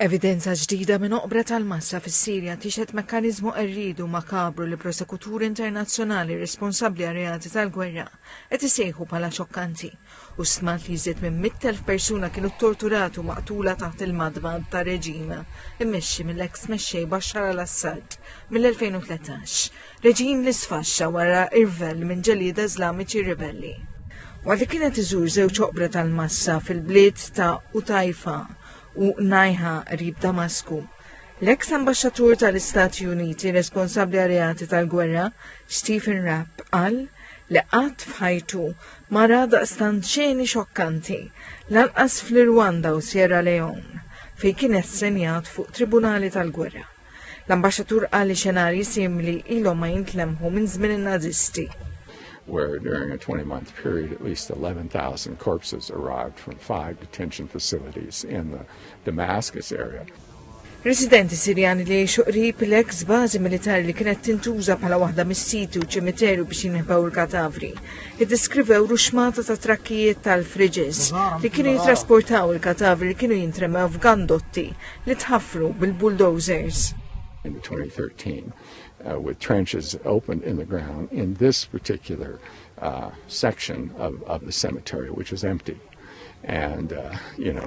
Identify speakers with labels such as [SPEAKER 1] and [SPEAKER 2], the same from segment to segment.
[SPEAKER 1] Evidenza ġdida minn oqbra tal-massa fis-Sirja tixet mekkaniżmu erridu makabru li prosekuturi internazzjonali responsabbli għal reati tal-gwerra qed isejħu bħala xokkanti u stmat li jżid minn 100,000 persuna kienu ttorturati u maqtula taħt il-madbad ta' reġim immexxi mill-eks mexxej Bashar al-Assad mill-2013. Reġim li sfaxxa wara irvell minn ġelieda Iżlamiċi ribelli. Waqt li kienet iżur żewġ oqbra tal-massa fil-bliet ta' Utajfa u Najha rib Damasku, l-eks ambaxxatur tal-Istati Uniti responsabbli għal reati tal-gwerra, Stephen Rapp, qal li qatt f'ħajtu ma ra daqstant xeni xokkanti lanqas fl-Irwanda u Sierra Leone fejn kien assenjat fuq tribunali tal-gwerra. L-ambaxxatur qal li xenarji simili ilhom ma jintlemħu minn żmien in-Nażisti.
[SPEAKER 2] Where during a 20-month period, at least 11,000 corpses arrived from 5 detention facilities in the Damascus area.
[SPEAKER 1] Residenti Sirjani li jgħixu qrib l-eks bażi militari li kienet tintuża bħala waħda mis-siti u ċimiterju biex jinħbew il-katavri, jiddeskrivew ruxmata ta' trakkijiet tal-friġis li kienu jitrasportaw il-katavri li kienu jintremew f'gandotti li tħaffru bil-bulldozers.
[SPEAKER 2] In 2013, with trenches opened in the ground in this particular section of the cemetery, which was empty. And,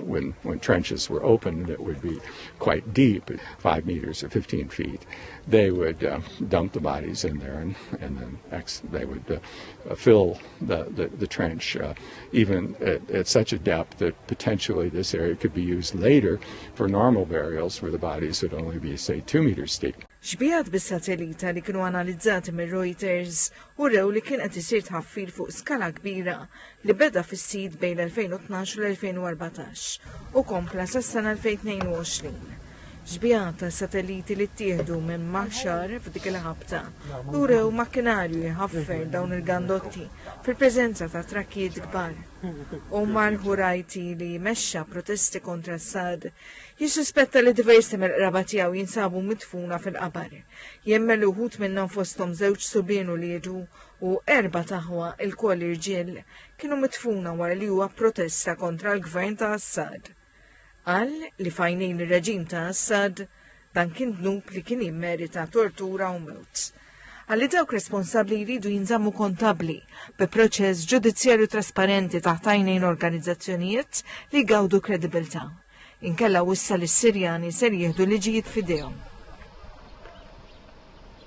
[SPEAKER 2] when trenches were opened that would be quite deep, 5 meters or 15 feet, they would dump the bodies in there and then they would fill the trench even at such a depth that potentially this area could be used later for normal burials where the bodies would only be, say, 2 meters deep.
[SPEAKER 1] Xbijat bis-satellita li kienu analizzati minn Reuters u rew li kien qed isir tħaffir fuq skala kbira li beda fis-sid bejn l-2012 u l-2014 u kompla sas-sena 2022. Xbijat ta' satelliti li ttieħdu minn Bashar f'dik il-ħabta u rew makkinarju jħaffer dawn il-gandotti fil-preżenza ta' trakkijiet kbar. Omar Hurajti li jmexxa protesti kontra Assad jissuspetta li diversi mill-qraba tiegħu jinsabu midfuna fil-qabar. Jemmel uħud minnhom fosthom żewġ subienu li jedu u 4 taħwa il-koll irġiel kienu midfuna wara li huwa protesta kontra l-gvern ta' Assad. Qal li fajnejn ir-reġim ta' Assad dan kien dnub li kien jimmerita tortura u mewt. Għalli dawk responsabbli jridu jinżammu kontabli bi proċess ġudizzjarju trasparenti taħt għajnejn organizzazzjonijiet li jgawdu kredibilità. Inkella wissa li s-Sirjani ser jieħdu liġijiet f'idejhom.